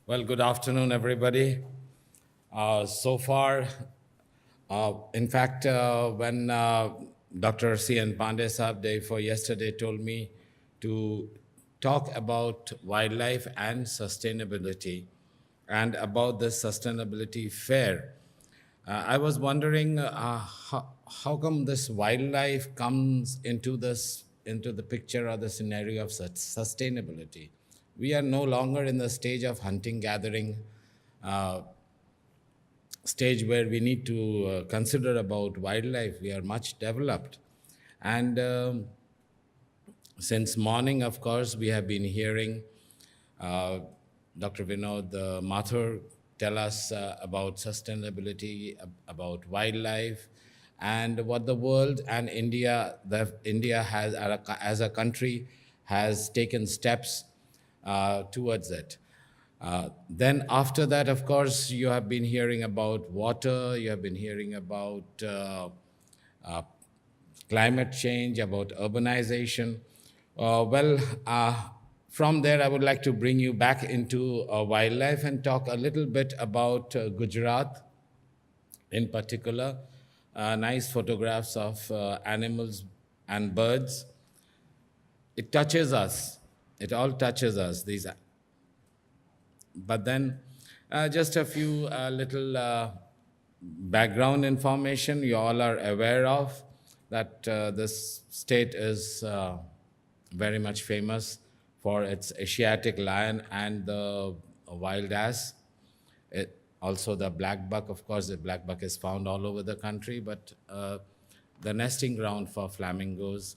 Well, good afternoon, everybody. So far, in fact, when Dr. C.N. Pandey Saab day for yesterday told me to talk about wildlife and sustainability and about the sustainability fair, I was wondering how come this wildlife comes into the picture or the scenario of such sustainability. We are no longer in the stage of hunting gathering stage where we need to consider about wildlife. We are much developed, and since morning, of course, we have been hearing uh, Dr. Vinod Mathur tell us about sustainability, about wildlife, and what the world and India has, as a country, has taken steps towards it. Then after that, of course, you have been hearing about water, you have been hearing about uh, climate change, about urbanization. Well, from there, I would like to bring you back into wildlife and talk a little bit about Gujarat in particular. Nice photographs of animals and birds. It touches us. It all touches us. But then, just a few little background information you all are aware of that this state is very much famous for its Asiatic lion and the wild ass. Also, the black buck, of course, the black buck is found all over the country, but the nesting ground for flamingos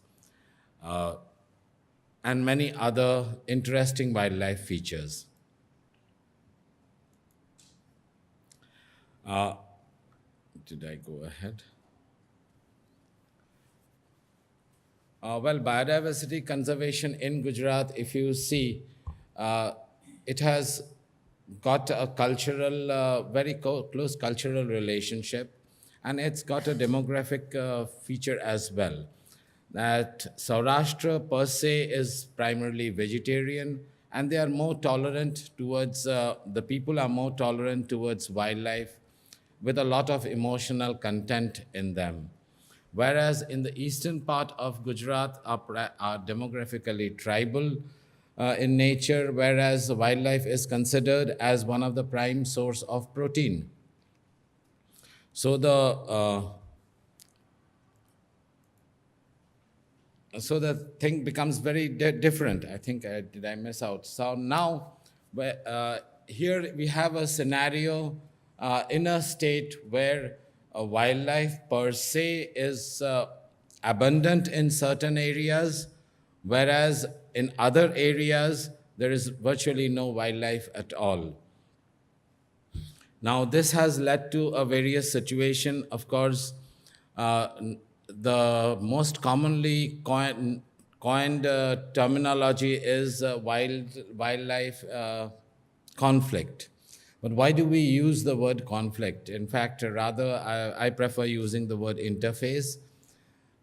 and many other interesting wildlife features. Uh, did I go ahead? Well, biodiversity conservation in Gujarat, if you see, uh, it has got a cultural, very close cultural relationship, and it's got a demographic feature as well. That Saurashtra per se is primarily vegetarian, and they are more tolerant towards, the people are more tolerant towards wildlife with a lot of emotional content in them. Whereas in the eastern part of Gujarat are demographically tribal in nature, whereas wildlife is considered as one of the prime source of protein. So the thing becomes very different. I think did I miss out? So now, here we have a scenario in a state where wildlife per se is abundant in certain areas, whereas in other areas there is virtually no wildlife at all. Now, this has led to a various situation. Of course, the most commonly coined terminology is wildlife conflict. But why do we use the word conflict? In fact, rather, I prefer using the word interface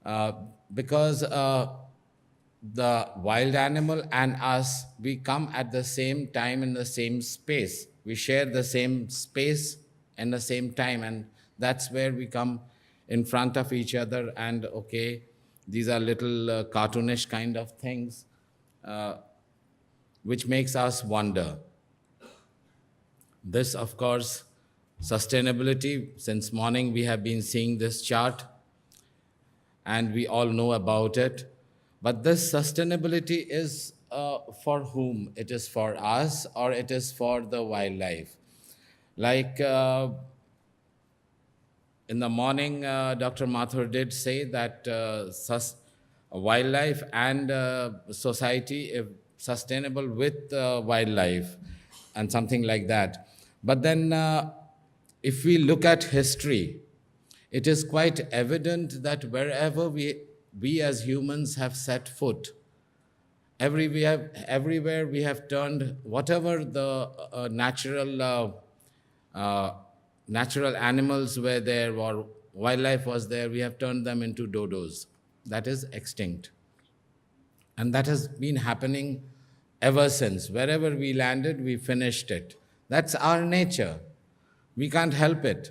uh, because the wild animal and us, we come at the same time in the same space. We share the same space and the same time, and that's where we come in front of each other. And okay, these are little cartoonish kind of things, uh, which makes us wonder. This, of course, sustainability. Since morning, we have been seeing this chart and we all know about it. But this sustainability is for whom? It is for us or it is for the wildlife? Like in the morning, Dr. Mathur did say that wildlife and society is sustainable with wildlife and something like that. But then, if we look at history, it is quite evident that wherever we as humans have set foot, everywhere we have turned whatever the uh, natural animals were there or wildlife was there, we have turned them into dodos. That is extinct. And that has been happening ever since. Wherever we landed, we finished it. That's our nature. We can't help it.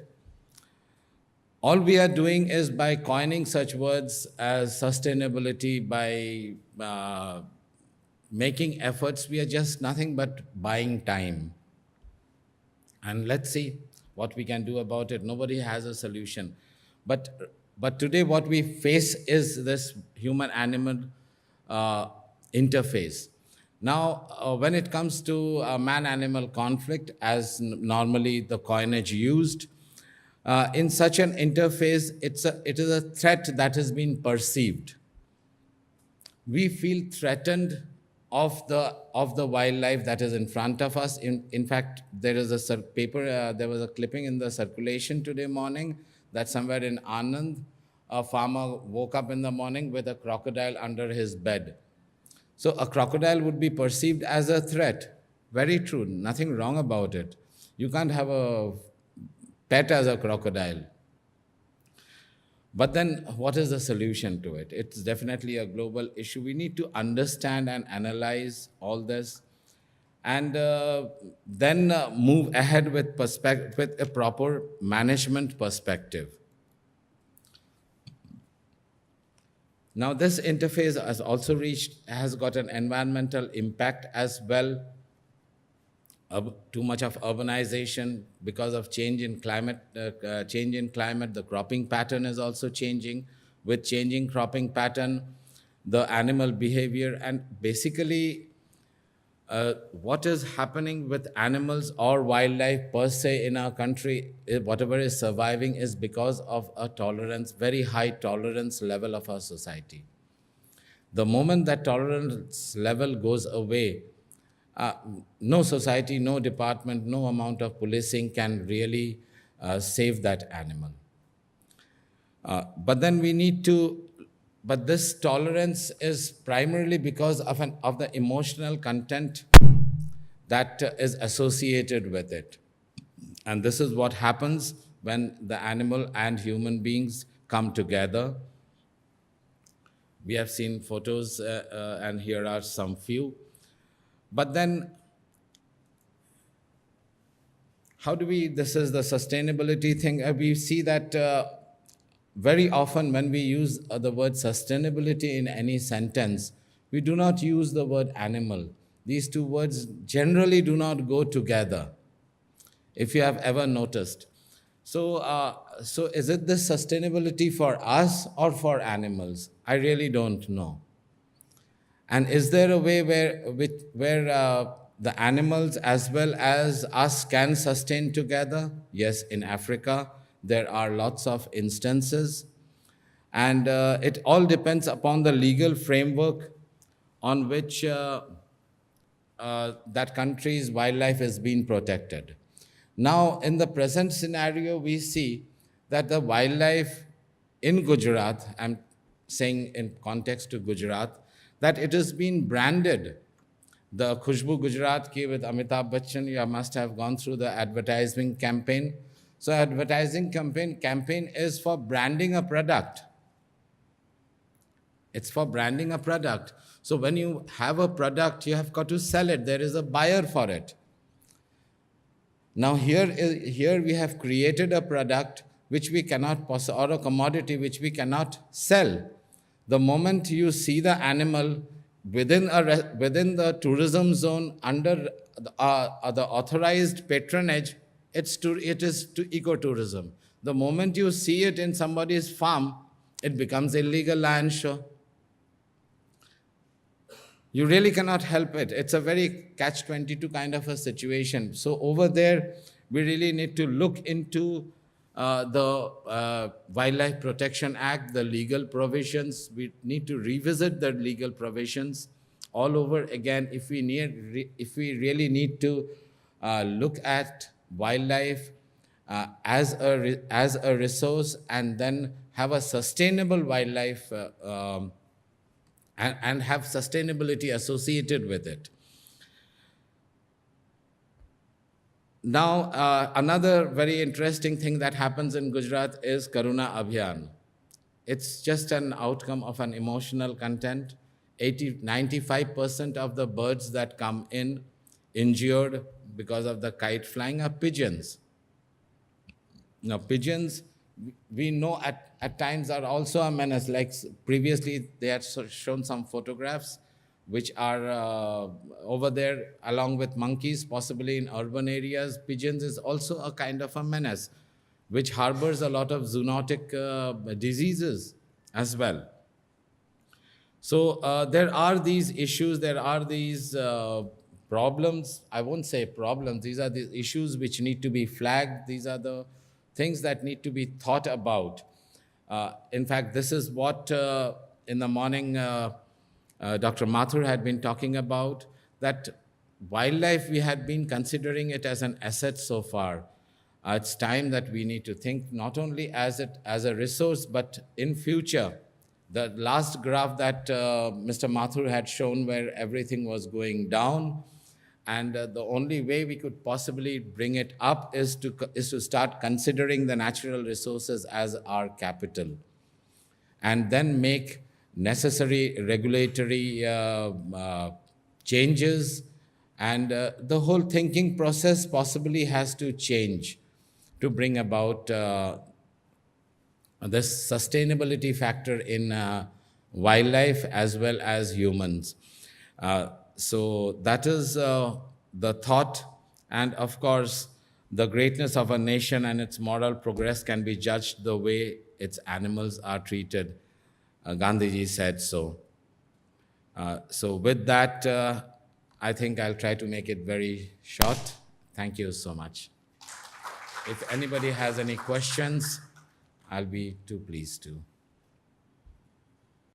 All we are doing is by coining such words as sustainability, by making efforts, we are just nothing but buying time. And let's see what we can do about it. Nobody has a solution. But today, what we face is this human animal uh, interface. Now, when it comes to man animal conflict, as normally the coinage used, in such an interface, it is a threat that has been perceived. We feel threatened of the wildlife that is in front of us. In fact, there is a paper, there was a clipping in the circulation today morning that somewhere in Anand, a farmer woke up in the morning with a crocodile under his bed. So a crocodile would be perceived as a threat. Very true, nothing wrong about it. You can't have a pet as a crocodile. But then, what is the solution to it? It's definitely a global issue. We need to understand and analyze all this, and then move ahead with with a proper management perspective. Now, this interface has got an environmental impact as well. Too much of urbanization because of change in climate. The cropping pattern is also changing. With changing cropping pattern, the animal behavior, and basically what is happening with animals or wildlife per se in our country, whatever is surviving is because of a tolerance, very high tolerance level of our society. The moment that tolerance level goes away, no society, no department, no amount of policing can really save that animal. But then we need to, but this tolerance is primarily because of the emotional content that is associated with it. And this is what happens when the animal and human beings come together. We have seen photos, and here are some few. But then, this is the sustainability thing. We see that very often when we use the word sustainability in any sentence, we do not use the word animal. These two words generally do not go together, if you have ever noticed. So is it this sustainability for us or for animals? I really don't know. And is there a way where the animals as well as us can sustain together? Yes, in Africa, there are lots of instances. And it all depends upon the legal framework on which that country's wildlife is being protected. Now, in the present scenario, we see that the wildlife in Gujarat, I'm saying in context to Gujarat, that it has been branded. The Khushbu Gujarat ki with Amitabh Bachchan, you must have gone through the advertising campaign. So advertising campaign is for branding a product. It's for branding a product. So when you have a product, you have got to sell it. There is a buyer for it. Now here we have created a product which we cannot or a commodity which we cannot sell. The moment you see the animal within the tourism zone under the authorized patronage, it is ecotourism. The moment you see it in somebody's farm, it becomes illegal land show. You really cannot help it. It's a very catch-22 kind of a situation. So over there, we really need to look into the Wildlife Protection Act, the legal provisions. We need to revisit the legal provisions all over again if we really need to look at wildlife as a resource and then have a sustainable wildlife and have sustainability associated with it. Now, another very interesting thing that happens in Gujarat is Karuna Abhiyan. It's just an outcome of an emotional content. 95% of the birds that come in injured because of the kite flying are pigeons. Now, pigeons, we know at times are also a menace. Like previously, they had shown some photographs which are over there along with monkeys, possibly in urban areas. Pigeons is also a kind of a menace, which harbors a lot of zoonotic diseases as well. So there are these issues, there are these problems. I won't say problems, these are the issues which need to be flagged. These are the things that need to be thought about. In fact, this is what in the morning Dr. Mathur had been talking about, that wildlife, we had been considering it as an asset so far. It's time that we need to think not only as a resource, but in future. The last graph that Mr. Mathur had shown, where everything was going down, and the only way we could possibly bring it up is to start considering the natural resources as our capital, and then make necessary regulatory changes, and the whole thinking process possibly has to change to bring about this sustainability factor in wildlife as well as humans. So that is the thought. And of course, the greatness of a nation and its moral progress can be judged the way its animals are treated. Gandhiji said so. So with that, I think I'll try to make it very short. Thank you so much. If anybody has any questions, I'll be too pleased to.